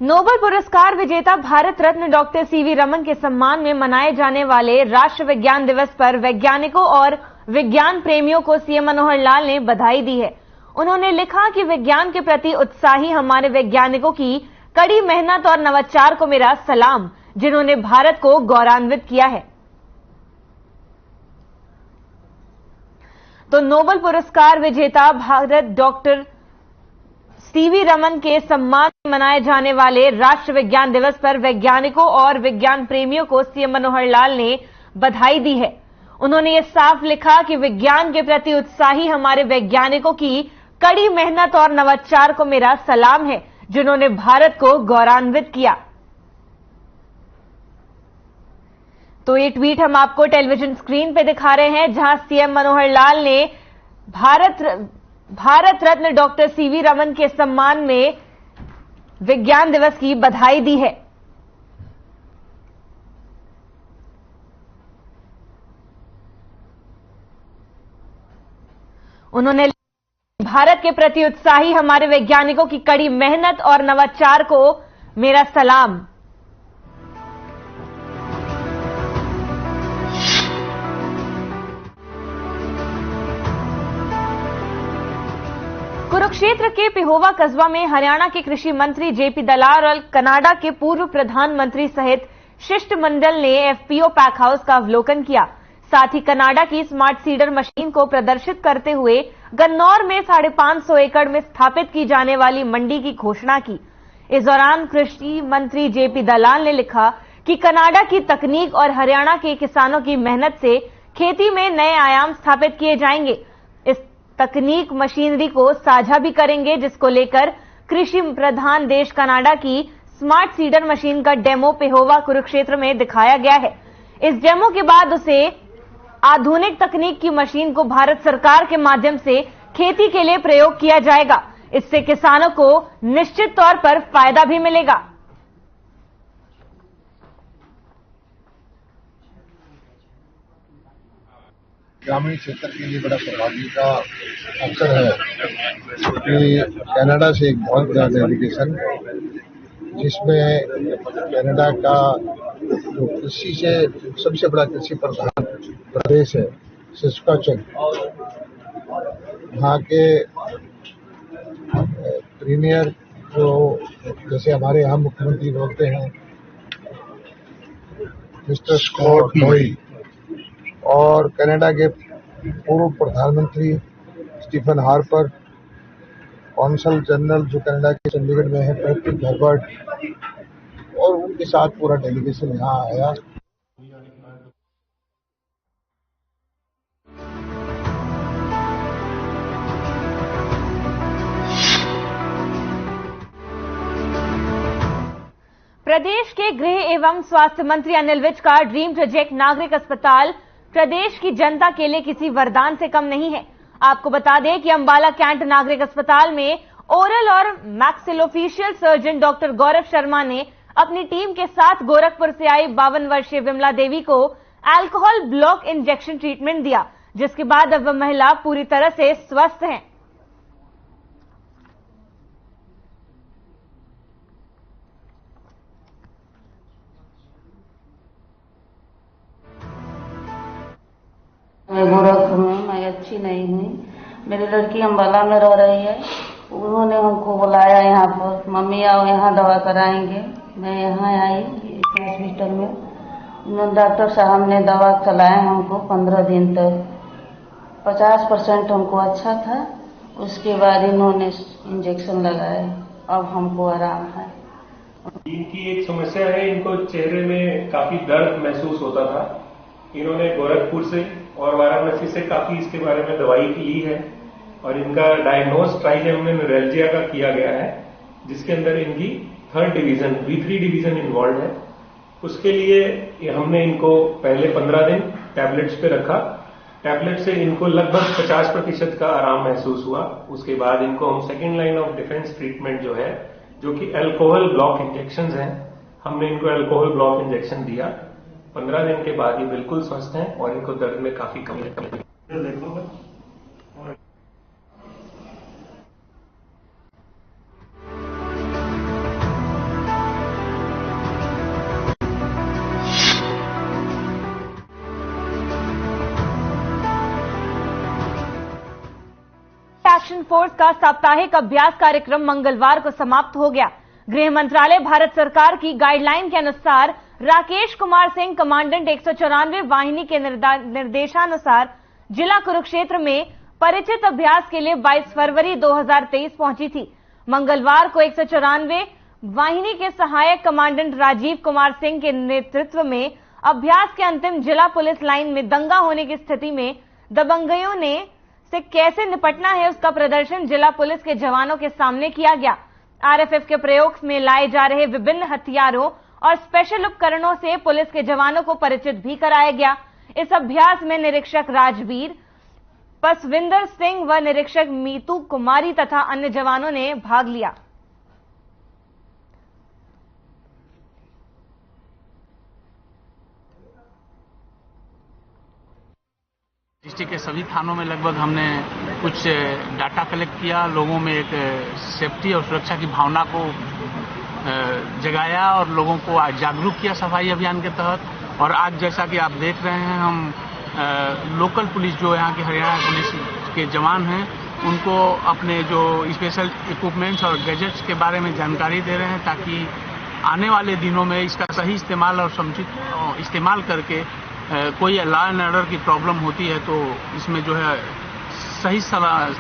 Nobel पुरस्कार विजेता Bharat Ratna doctor CV Raman के सम्मान में मनाए जाने वाले राष्ट्रीय विज्ञान दिवस पर वैज्ञानिकों और विज्ञान प्रेमियों को सीएम मनोहर लाल ने बधाई दी है। उन्होंने लिखा कि विज्ञान के प्रति उत्साही हमारे वैज्ञानिकों की कड़ी मेहनत और नवाचार को मेरा सलाम, जिन्होंने भारत को गौरवान्वित किया है। तो नोबेल पुरस्कार विजेता भारत डॉक्टर सीवी रमन के सम्मान में मनाए जाने वाले राष्ट्रीय विज्ञान दिवस पर वैज्ञानिकों और विज्ञान प्रेमियों को सीएम मनोहर लाल ने बधाई दी है। उन्होंने ये साफ लिखा कि विज्ञान के प्रति उत्साही हमारे वैज्ञानिकों की कड़ी मेहनत और नवाचार को मेरा सलाम है, जिन्होंने भारत को गौरवान्वित किया। तो ये ट्वीट हम आपको टेलीविजन स्क्रीन पे दिखा रहे हैं, जहां सीएम मनोहर लाल ने भारत रत्न डॉक्टर सीवी रमन के सम्मान में विज्ञान दिवस की बधाई दी है। उन्होंने भारत के प्रति उत्साही हमारे वैज्ञानिकों की कड़ी मेहनत और नवाचार को मेरा सलाम। कुरुक्षेत्र के पिहोवा कस्बा में हरियाणा के कृषि मंत्री जेपी दलाल और कनाडा के पूर्व प्रधानमंत्री सहित शिष्टमंडल ने एफपीओ पैक हाउस का अवलोकन किया। साथ ही कनाडा की स्मार्ट सीडर मशीन को प्रदर्शित करते हुए गन्नौर में 550 एकड़ में स्थापित की जाने वाली मंडी की घोषणा की। इस दौरान कृषि मंत्री जेपी दलाल ने लिखा कि कनाडा की तकनीक और हरियाणा के किसानों की मेहनत से खेती में नए आयाम स्थापित किए जाएंगे। इस तकनीक मशीनरी को साझा भी करेंगे, जिसको लेकर कृषि प्रधान देश कनाडा की स्मार्ट सीडर मशीन का डेमो पिहोवा कुरुक्षेत्र में दिखाया गया है। इस डेमो के बाद उसे आधुनिक तकनीक की मशीन को भारत सरकार के माध्यम से खेती के लिए प्रयोग किया जाएगा। इससे किसानों को निश्चित तौर पर फायदा भी मिलेगा। ग्रामीण क्षेत्र के लिए बड़ा सौभाग्य का अवसर है कि कनाडा से एक बहुत बड़ा डेलीगेशन, जिसमें कनाडा का जो कृषि से सबसे बड़ा कृषि प्रधान प्रदेश है सस्काचुन, वहाँ के प्रीमियर जो जैसे हमारे यहाँ मुख्यमंत्री बोलते हैं मिस्टर स्कॉट मॉरिसन, और कनाडा के पूर्व प्रधानमंत्री स्टीफन हार्पर, कौंसल जनरल जो कनाडा के चंडीगढ़ में है पैट्रिक हर्बर्ट, और उनके साथ पूरा डेलीगेशन यहाँ आया। प्रदेश के गृह एवं स्वास्थ्य मंत्री अनिल विज का ड्रीम प्रोजेक्ट नागरिक अस्पताल प्रदेश की जनता के लिए किसी वरदान से कम नहीं है। आपको बता दें कि अंबाला कैंट नागरिक अस्पताल में ओरल और maxillofacial surgeon doctor Gaurav Sharma ने अपनी टीम के साथ गोरखपुर से आई 52 वर्षीय विमला देवी को अल्कोहल ब्लॉक इंजेक्शन ट्रीटमेंट दिया, जिसके बाद अब वह महिला पूरी तरह से स्वस्थ हैं। मैं गोरखपुर में मैं अच्छी नहीं हूँ। मेरी लड़की अंबाला में रह रही है। उन्होंने हमको बुलाया यहाँ पर, मम्मी आओ यहाँ दवा कराएंगे। मैं यहाँ आई इस हॉस्पिटल में। डॉक्टर साहब ने दवा चलाए हमको 15 दिन तक। 50% हमको अच्छा था। उसके बाद इन्होंने इंजेक्शन लगाए, अब हमको आराम है। इनकी एक समस्या है, इनको चेहरे में काफी दर्द महसूस होता था। इन्होंने गोरखपुर से और वाराणसी से काफी इसके बारे में दवाई ली है और इनका डायग्नोज ट्राइजेमिनल न्यूरैल्जिया का किया गया है, जिसके अंदर इनकी 3rd division V3 division involve है। उसके लिए हमने इनको पहले 15 दिन टैबलेट्स पे रखा। टैबलेट से इनको लगभग 50% का आराम महसूस हुआ। उसके बाद इनको हम second line of defence treatment जो है, जो कि अल्कोहल ब्लॉक इंजेक्शन है, हमने इनको अल्कोहल ब्लॉक इंजेक्शन दिया। 15 दिन के बाद ये बिल्कुल स्वस्थ हैं और इनको दर्द में काफी कमी है। एक्शन फोर्स का साप्ताहिक अभ्यास कार्यक्रम मंगलवार को समाप्त हो गया। गृह मंत्रालय भारत सरकार की गाइडलाइन के अनुसार राकेश कुमार सिंह कमांडेंट 194 वाहिनी के निर्देशानुसार जिला कुरुक्षेत्र में परिचित अभ्यास के लिए 22 फरवरी 2023 पहुंची थी। मंगलवार को 194 वाहिनी के सहायक कमांडेंट राजीव कुमार सिंह के नेतृत्व में अभ्यास के अंतिम जिला पुलिस लाइन में दंगा होने की स्थिति में दबंगइयों से कैसे निपटना है उसका प्रदर्शन जिला पुलिस के जवानों के सामने किया गया। आरएफएफ के प्रयोग में लाए जा रहे विभिन्न हथियारों और स्पेशल उपकरणों से पुलिस के जवानों को परिचित भी कराया गया। इस अभ्यास में निरीक्षक राजवीर पसविंदर सिंह व निरीक्षक मीतू कुमारी तथा अन्य जवानों ने भाग लिया। डिस्ट्रिक्ट के सभी थानों में लगभग हमने कुछ डाटा कलेक्ट किया, लोगों में एक सेफ्टी और सुरक्षा की भावना को जगाया और लोगों को जागरूक किया सफाई अभियान के तहत। और आज जैसा कि आप देख रहे हैं, हम लोकल पुलिस जो यहाँ के हरियाणा पुलिस के जवान हैं उनको अपने जो स्पेशल इक्विपमेंट्स और गैजेट्स के बारे में जानकारी दे रहे हैं, ताकि आने वाले दिनों में इसका सही इस्तेमाल और समुचित इस्तेमाल करके कोई लॉ एंड ऑर्डर की प्रॉब्लम होती है तो इसमें जो है सही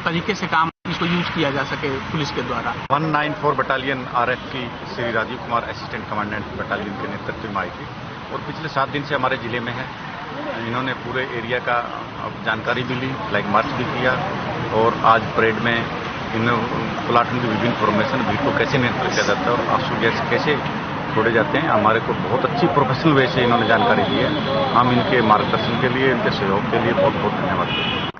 तरीके से काम इसको यूज किया जा सके पुलिस के द्वारा। 194 बटालियन आरएफ की Shri Rajiv Kumar assistant commandant battalion के नेतृत्व में आई थी और पिछले 7 दिन से हमारे जिले में है। इन्होंने पूरे एरिया का जानकारी भी ली, फ्लैग मार्च भी किया और आज परेड में इन प्लाटून की विभिन्न फॉर्मेशन भीड़ को कैसे नियंत्रित किया जाता है और आंसू गैस कैसे छोड़े जाते हैं, हमारे को बहुत अच्छी प्रोफेशनल वे से इन्होंने जानकारी दी है। हम इनके मार्गदर्शन के लिए, इनके सहयोग के लिए बहुत बहुत धन्यवाद देते हैं।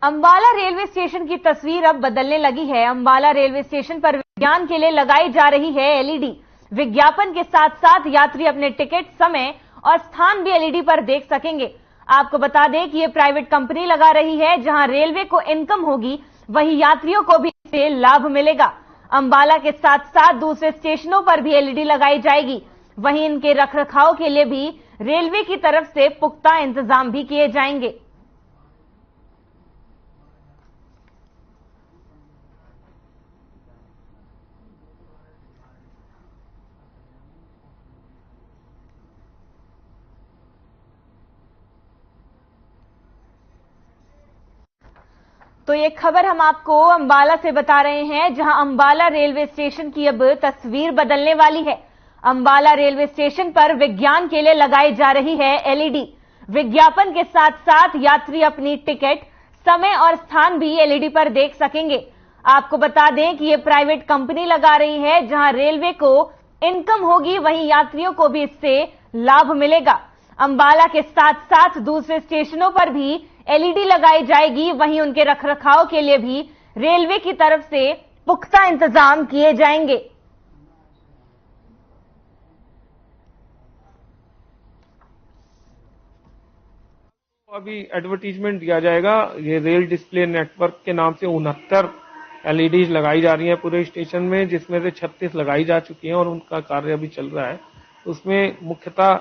अंबाला रेलवे स्टेशन की तस्वीर अब बदलने लगी है। अंबाला रेलवे स्टेशन पर विज्ञान के लिए लगाई जा रही है एलईडी। विज्ञापन के साथ साथ यात्री अपने टिकट, समय और स्थान भी एलईडी पर देख सकेंगे। आपको बता दें कि ये प्राइवेट कंपनी लगा रही है, जहां रेलवे को इनकम होगी वहीं यात्रियों को भी इससे लाभ मिलेगा। अंबाला के साथ साथ दूसरे स्टेशनों पर भी एलईडी लगाई जाएगी। वहीं इनके रखरखाव के लिए भी रेलवे की तरफ से पुख्ता इंतजाम भी किए जाएंगे। तो ये खबर हम आपको अंबाला से बता रहे हैं, जहां अंबाला रेलवे स्टेशन की अब तस्वीर बदलने वाली है। अंबाला रेलवे स्टेशन पर विज्ञान के लिए लगाई जा रही है एलईडी। विज्ञापन के साथ साथ यात्री अपनी टिकट, समय और स्थान भी एलईडी पर देख सकेंगे। आपको बता दें कि ये प्राइवेट कंपनी लगा रही है, जहां रेलवे को इनकम होगी वहीं यात्रियों को भी इससे लाभ मिलेगा। अंबाला के साथ साथ दूसरे स्टेशनों पर भी एलईडी लगाई जाएगी। वहीं उनके रखरखाव के लिए भी रेलवे की तरफ से पुख्ता इंतजाम किए जाएंगे। अभी एडवर्टीजमेंट दिया जाएगा। ये रेल डिस्प्ले नेटवर्क के नाम से 69 एलईडी लगाई जा रही है पूरे स्टेशन में, जिसमें से 36 लगाई जा चुकी हैं और उनका कार्य अभी चल रहा है। उसमें मुख्यतः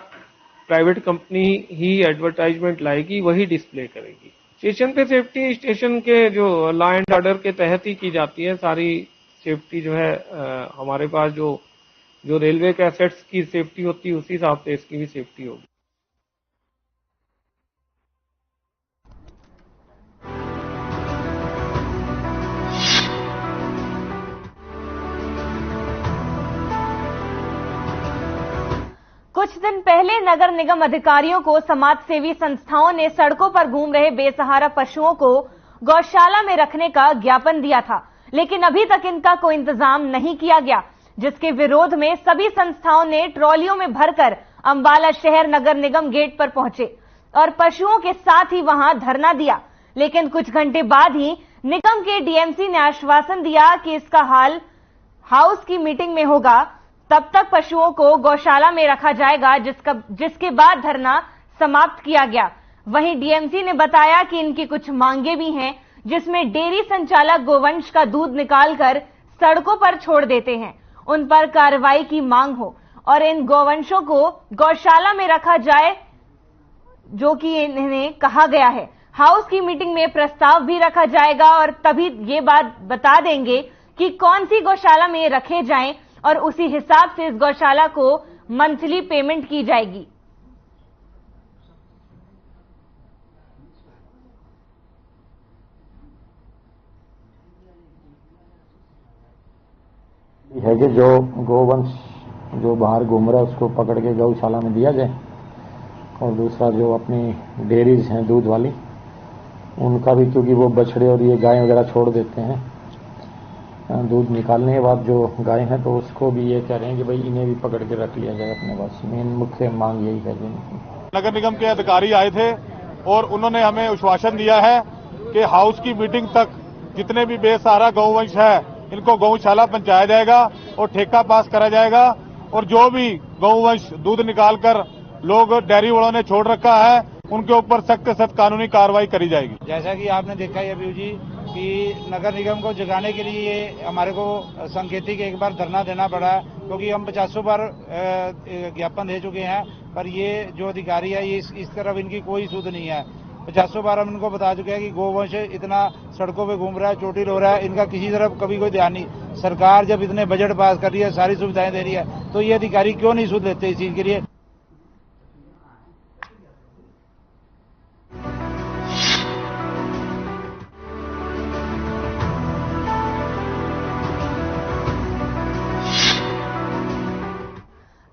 प्राइवेट कंपनी ही एडवर्टाइजमेंट लाएगी, वही डिस्प्ले करेगी। स्टेशन पे सेफ्टी स्टेशन के जो लॉ एंड ऑर्डर के तहत ही की जाती है। सारी सेफ्टी जो है हमारे पास जो रेलवे के एसेट्स की सेफ्टी होती है उसी हिसाब से इसकी भी सेफ्टी होगी। कुछ दिन पहले नगर निगम अधिकारियों को समाजसेवी संस्थाओं ने सड़कों पर घूम रहे बेसहारा पशुओं को गौशाला में रखने का ज्ञापन दिया था, लेकिन अभी तक इनका कोई इंतजाम नहीं किया गया, जिसके विरोध में सभी संस्थाओं ने ट्रॉलियों में भरकर अंबाला शहर नगर निगम गेट पर पहुंचे और पशुओं के साथ ही वहां धरना दिया। लेकिन कुछ घंटे बाद ही निगम के डीएमसी ने आश्वासन दिया कि इसका हाल हाउस की मीटिंग में होगा, तब तक पशुओं को गौशाला में रखा जाएगा, जिसके बाद धरना समाप्त किया गया। वहीं डीएमसी ने बताया कि इनकी कुछ मांगे भी हैं, जिसमें डेयरी संचालक गोवंश का दूध निकालकर सड़कों पर छोड़ देते हैं, उन पर कार्रवाई की मांग हो और इन गौवंशों को गौशाला में रखा जाए, जो कि इन्हें कहा गया है। हाउस की मीटिंग में प्रस्ताव भी रखा जाएगा और तभी ये बात बता देंगे कि कौन सी गौशाला में रखे जाएं और उसी हिसाब से इस गौशाला को मंथली पेमेंट की जाएगी। है कि जो गोवंश जो बाहर घूम रहा है उसको पकड़ के गौशाला में दिया जाए, और दूसरा जो अपनी डेयरीज हैं दूध वाली, उनका भी, क्योंकि वो बछड़े और ये गाय वगैरह छोड़ देते हैं दूध निकालने के बाद जो गाय हैं, तो उसको भी ये कह रहे हैं कि भाई इन्हें भी पकड़ के रख लिया जाए अपने पास। मेन मुख्य मांग यही है। नगर निगम के अधिकारी आए थे और उन्होंने हमें आश्वासन दिया है कि हाउस की मीटिंग तक जितने भी बेसहारा गौवंश है इनको गौशाला पहुंचाया जाएगा और ठेका पास करा जाएगा, और जो भी गौवंश दूध निकालकर लोग डेयरी वालों ने छोड़ रखा है उनके ऊपर सख्त से सख्त कानूनी कार्रवाई करी जाएगी। जैसा कि आपने देखा है अभी जी कि नगर निगम को जगाने के लिए हमारे को सांकेतिक एक बार धरना देना पड़ा है, क्योंकि हम 50 बार ज्ञापन दे चुके हैं, पर ये जो अधिकारी है ये इस तरफ इनकी कोई सुध नहीं है। 50 बार हम इनको बता चुके हैं कि गोवंश इतना सड़कों पे घूम रहा है, चोटिल हो रहा है, इनका किसी तरफ कभी कोई ध्यान नहीं। सरकार जब इतने बजट पास कर रही है, सारी सुविधाएं दे रही है, तो ये अधिकारी क्यों नहीं सुध लेते इस चीज के लिए।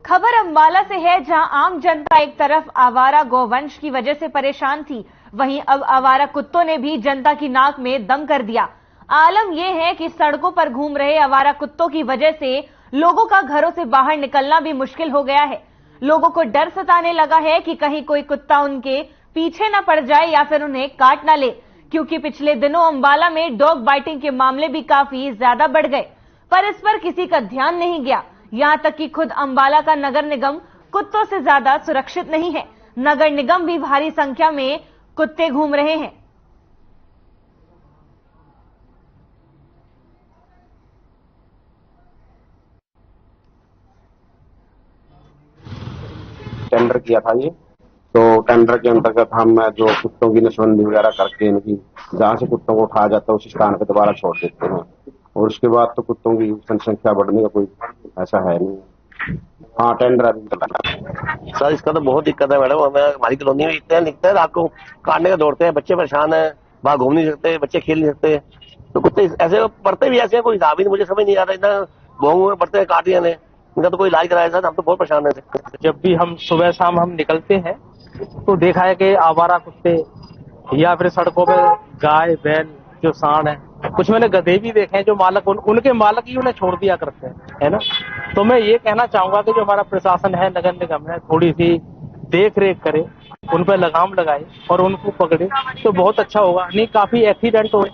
खबर अंबाला से है, जहां आम जनता एक तरफ आवारा गौवंश की वजह से परेशान थी, वहीं अब आवारा कुत्तों ने भी जनता की नाक में दम कर दिया। आलम यह है कि सड़कों पर घूम रहे आवारा कुत्तों की वजह से लोगों का घरों से बाहर निकलना भी मुश्किल हो गया है। लोगों को डर सताने लगा है कि कहीं कोई कुत्ता उनके पीछे न पड़ जाए या फिर उन्हें काट न ले, क्योंकि पिछले दिनों अंबाला में डॉग बाइटिंग के मामले भी काफी ज्यादा बढ़ गए, पर इस पर किसी का ध्यान नहीं गया। यहां तक कि खुद अंबाला का नगर निगम कुत्तों से ज्यादा सुरक्षित नहीं है। नगर निगम भी भारी संख्या में कुत्ते घूम रहे हैं। टेंडर किया था ये, तो टेंडर के अंतर्गत हम जो कुत्तों की नसबंदी वगैरह करके इनकी जहां से कुत्तों को उठाया जाता है उस स्थान पर दोबारा छोड़ देते हैं, और उसके बाद तो कुत्तों की जनसंख्या बढ़ने का कोई ऐसा है नहीं। हाँ, टेंडर अभी सर इसका तो बहुत दिक्कत है मैडम। हमें हमारी कॉलोनी में इतने दिखते हैं, रात को काटने का दौड़ते हैं, बच्चे परेशान है, बाहर घूम नहीं सकते, बच्चे खेल नहीं सकते, तो कुत्ते ऐसे पड़ते भी ऐसे कोई हिसाब ही नहीं, मुझे समझ नहीं आ रहा। इतना भोंग में पड़ते हैं, काट दिया ने, इनका तो कोई इलाज कराया सर, हम तो बहुत परेशान है। जब भी हम सुबह शाम हम निकलते हैं तो देखा है कि आवारा कुत्ते या फिर सड़कों पे गाय बैल जो सांड है, कुछ मैंने गधे भी देखे हैं जो मालक उनके मालक ही उन्हें छोड़ दिया करते हैं, है ना। तो मैं ये कहना चाहूंगा कि जो हमारा प्रशासन है, नगर निगम है, थोड़ी सी देख रेख करे, उन पर लगाम लगाए और उनको पकड़े तो बहुत अच्छा होगा। नहीं, काफी एक्सीडेंट हो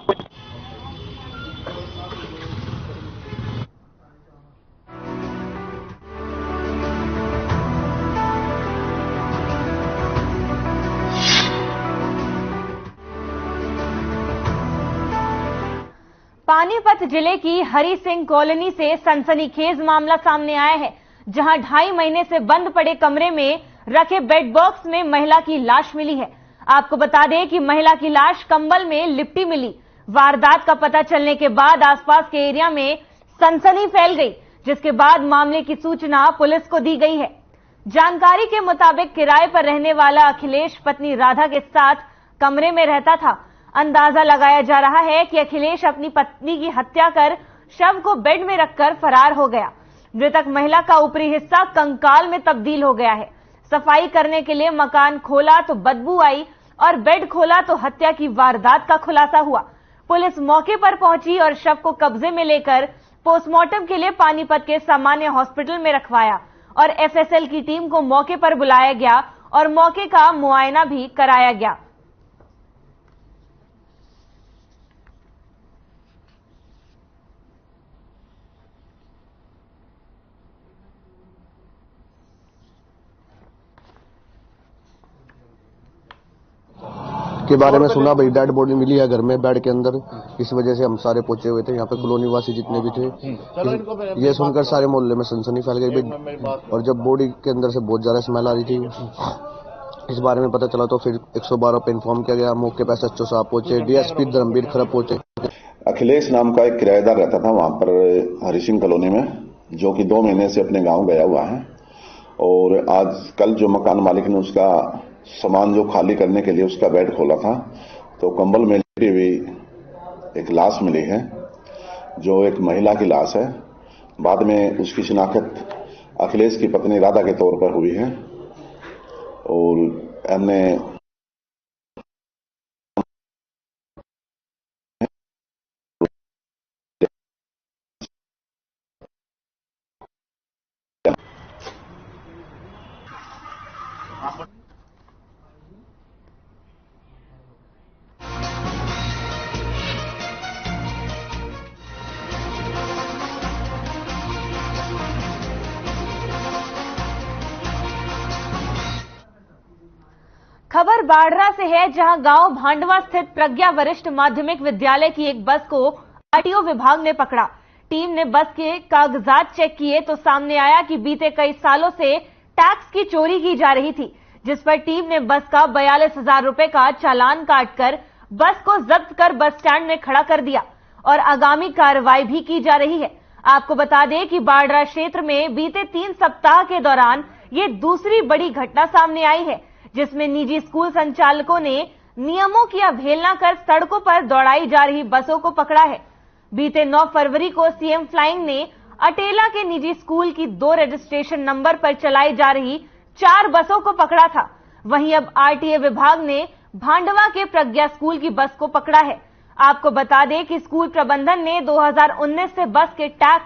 पानीपत जिले की हरि सिंह कॉलोनी से सनसनीखेज मामला सामने आया है, जहां 2.5 महीने से बंद पड़े कमरे में रखे बेड बॉक्स में महिला की लाश मिली है। आपको बता दें कि महिला की लाश कंबल में लिपटी मिली। वारदात का पता चलने के बाद आसपास के एरिया में सनसनी फैल गई, जिसके बाद मामले की सूचना पुलिस को दी गई है। जानकारी के मुताबिक किराए पर रहने वाला अखिलेश पत्नी राधा के साथ कमरे में रहता था। अंदाजा लगाया जा रहा है कि अखिलेश अपनी पत्नी की हत्या कर शव को बेड में रखकर फरार हो गया। मृतक महिला का ऊपरी हिस्सा कंकाल में तब्दील हो गया है। सफाई करने के लिए मकान खोला तो बदबू आई और बेड खोला तो हत्या की वारदात का खुलासा हुआ। पुलिस मौके पर पहुंची और शव को कब्जे में लेकर पोस्टमार्टम के लिए पानीपत के सामान्य हॉस्पिटल में रखवाया और एफएसएल की टीम को मौके पर बुलाया गया और मौके का मुआयना भी कराया गया। उसके बारे में सुना भाई, डेड बॉडी मिली है घर में बेड के अंदर, इस वजह से हम सारे पहुंचे हुए थे यहाँ पे, कॉलोनी वासी जितने भी थे। ये सुनकर सारे मोहल्ले में सनसनी फैल गई भाई, और जब बॉडी के अंदर से बहुत ज्यादा स्मेल आ रही थी, इस बारे में पता चला तो फिर 112 पे इन्फॉर्म किया गया। मौके पर SHO साहब पहुंचे, DSP धर्मवीर खरब पहुंचे। अखिलेश नाम का एक किराएदार रहता था वहां पर हरि सिंह कॉलोनी में, जो कि 2 महीने से अपने गांव गया हुआ है, और आज कल जो मकान मालिक ने उसका सामान जो खाली करने के लिए उसका बेड खोला था, तो कंबल में लेटी हुई एक लाश मिली है, जो एक महिला की लाश है। बाद में उसकी शिनाख्त अखिलेश की पत्नी राधा के तौर पर हुई है, और हमने खबर बाढ़रा से है, जहां गांव भांडवा स्थित प्रज्ञा वरिष्ठ माध्यमिक विद्यालय की एक बस को RTO विभाग ने पकड़ा। टीम ने बस के कागजात चेक किए तो सामने आया कि बीते कई सालों से टैक्स की चोरी की जा रही थी, जिस पर टीम ने बस का 42,000 रुपए का चालान काटकर बस को जब्त कर बस स्टैंड में खड़ा कर दिया और आगामी कार्रवाई भी की जा रही है। आपको बता दें कि बाढ़रा क्षेत्र में बीते 3 सप्ताह के दौरान ये दूसरी बड़ी घटना सामने आई है, जिसमें निजी स्कूल संचालकों ने नियमों की अवहेलना कर सड़कों पर दौड़ाई जा रही बसों को पकड़ा है। बीते 9 फरवरी को CM फ्लाइंग ने अटेला के निजी स्कूल की 2 रजिस्ट्रेशन नंबर पर चलाई जा रही 4 बसों को पकड़ा था। वहीं अब RTA विभाग ने भांडवा के प्रज्ञा स्कूल की बस को पकड़ा है। आपको बता दें कि स्कूल प्रबंधन ने 2019 से बस के टैक्स,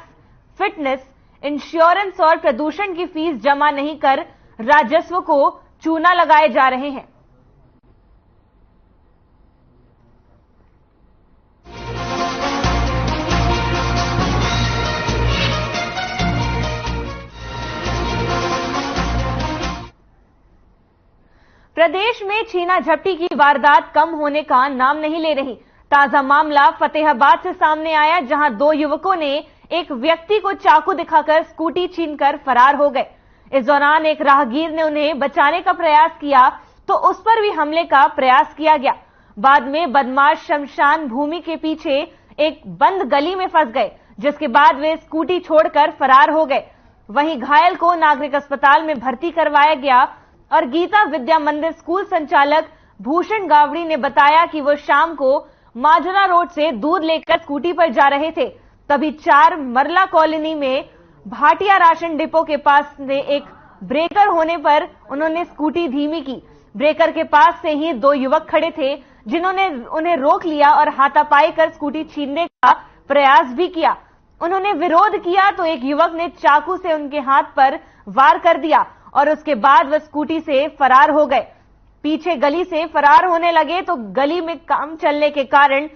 फिटनेस, इंश्योरेंस और प्रदूषण की फीस जमा नहीं कर राजस्व को चूना लगाए जा रहे हैं। प्रदेश में छीना झपटी की वारदात कम होने का नाम नहीं ले रही। ताजा मामला फतेहाबाद से सामने आया, जहां 2 युवकों ने एक व्यक्ति को चाकू दिखाकर स्कूटी छीनकर फरार हो गए। इस दौरान एक राहगीर ने उन्हें बचाने का प्रयास किया तो उस पर भी हमले का प्रयास किया गया। बाद में बदमाश शमशान भूमि के पीछे एक बंद गली में फंस गए, जिसके बाद वे स्कूटी छोड़कर फरार हो गए। वहीं घायल को नागरिक अस्पताल में भर्ती करवाया गया और गीता विद्या मंदिर स्कूल संचालक भूषण गावड़ी ने बताया कि वो शाम को माजरा रोड से दूध लेकर स्कूटी पर जा रहे थे, तभी 4 मरला कॉलोनी में भाटिया राशन डिपो के पास से एक ब्रेकर होने पर उन्होंने स्कूटी धीमी की। ब्रेकर के पास से ही 2 युवक खड़े थे, जिन्होंने उन्हें रोक लिया और हाथापाई कर स्कूटी छीनने का प्रयास भी किया। उन्होंने विरोध किया तो एक युवक ने चाकू से उनके हाथ पर वार कर दिया और उसके बाद वह स्कूटी से फरार हो गए। पीछे गली से फरार होने लगे तो गली में काम चलने के कारण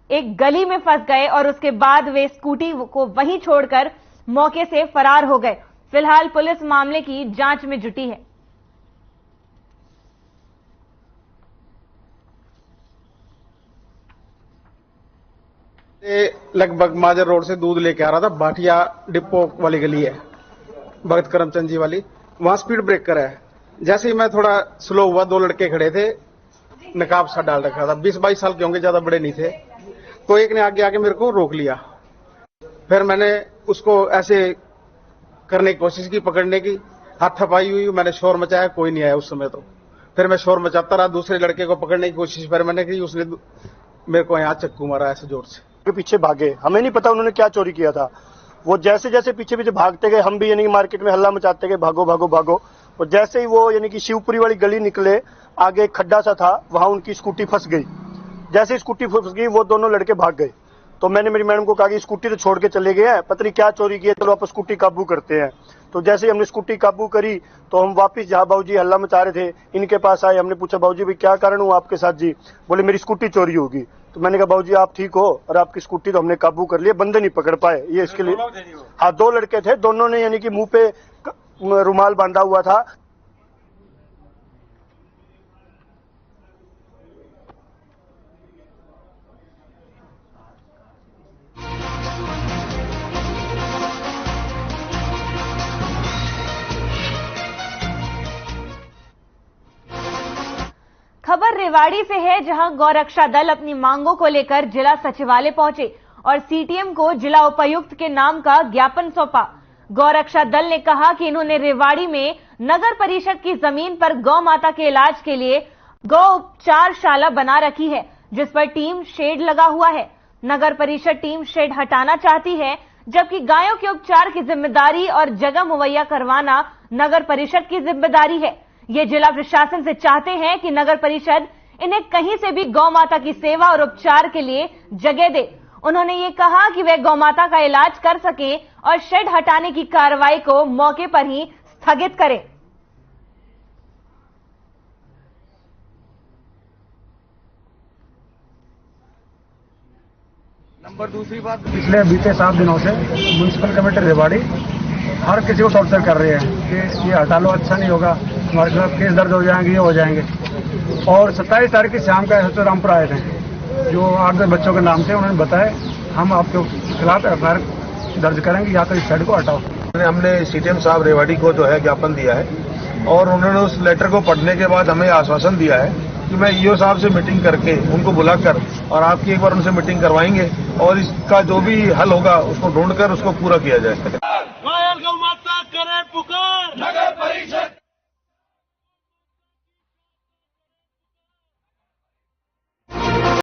एक गली में फंस गए और उसके बाद वे स्कूटी को वहीं छोड़कर मौके से फरार हो गए। फिलहाल पुलिस मामले की जांच में जुटी है। लगभग माजर रोड से दूध लेके आ रहा था, भाटिया डिपो वाली गली है, भगत करमचंद जी वाली, वहां स्पीड ब्रेकर है। जैसे ही मैं थोड़ा स्लो हुआ, 2 लड़के खड़े थे, नकाब सा डाल रखा था, 20-22 साल के होंगे, ज्यादा बड़े नहीं थे। तो एक ने आगे मेरे को रोक लिया। फिर मैंने उसको ऐसे करने की कोशिश की, पकड़ने की, हाथापाई हुई, मैंने शोर मचाया, कोई नहीं आया उस समय। तो फिर मैं शोर मचाता रहा, दूसरे लड़के को पकड़ने की कोशिश फिर मैंने की, उसने मेरे को यहाँ चक्कू मारा ऐसे जोर से। के पीछे भागे, हमें नहीं पता उन्होंने क्या चोरी किया था। वो जैसे जैसे पीछे पीछे भागते गए, हम भी यानी कि मार्केट में हल्ला मचाते गए, भागो भागो भागो। और जैसे ही वो यानी कि शिवपुरी वाली गली निकले, आगे एक खड्डा सा था, वहां उनकी स्कूटी फंस गई। जैसे ही स्कूटी फंस गई, वो दोनों लड़के भाग गए। तो मैंने मेरी मैडम को कहा कि स्कूटी तो छोड़ के चले गए हैं, पता नहीं क्या चोरी किया, चलो आप स्कूटी काबू करते हैं। तो जैसे ही हमने स्कूटी काबू करी तो हम वापस जहाँ बाबूजी हल्ला मचा रहे थे, इनके पास आए। हमने पूछा, बाबूजी भाई क्या कारण हुआ आपके साथ जी? बोले मेरी स्कूटी चोरी होगी। तो मैंने कहा बाबूजी आप ठीक हो? और आपकी स्कूटी तो हमने काबू कर लिया, बंदे नहीं पकड़ पाए। ये इसके लिए हाँ, 2 लड़के थे, दोनों ने यानी कि मुंह पे रुमाल बांधा हुआ था। रेवाड़ी से है, जहां गौरक्षा दल अपनी मांगों को लेकर जिला सचिवालय पहुंचे और सीटीएम को जिला उपायुक्त के नाम का ज्ञापन सौंपा। गौरक्षा दल ने कहा कि इन्होंने रेवाड़ी में नगर परिषद की जमीन पर गौ माता के इलाज के लिए गौ उपचारशाला बना रखी है, जिस पर टीम शेड लगा हुआ है। नगर परिषद टीम शेड हटाना चाहती है, जबकि गायों के उपचार की जिम्मेदारी और जगह मुहैया करवाना नगर परिषद की जिम्मेदारी है। ये जिला प्रशासन से चाहते हैं कि नगर परिषद इन्हें कहीं से भी गौ माता की सेवा और उपचार के लिए जगह दे। उन्होंने ये कहा कि वे गौ माता का इलाज कर सकें और शेड हटाने की कार्रवाई को मौके पर ही स्थगित करें। नंबर दूसरी बात, पिछले बीते 7 दिनों से म्युनिसिपल कमेटी रेवाड़ी हर किसी को टॉर्चर कर रही है कि ये हटा लो, अच्छा नहीं होगा, हमारे खिलाफ केस दर्ज हो जाएंगे, ये हो जाएंगे। और 27 तारीख की शाम का एसएचओ रामपुर आए थे, जो 8-10 बच्चों के नाम थे। उन्होंने बताया हम आपके खिलाफ एफआईआर दर्ज करेंगे, या तो इस साइड को हटाओ। हमने सीटीएम साहब रेवाड़ी को जो है ज्ञापन दिया है और उन्होंने उस लेटर को पढ़ने के बाद हमें आश्वासन दिया है कि मैं ईओ साहब से मीटिंग करके उनको बुलाकर और आपकी एक बार उनसे मीटिंग करवाएंगे और इसका जो भी हल होगा उसको ढूंढकर उसको पूरा किया जाए। गौ माता करे पुकार, नगर परिषद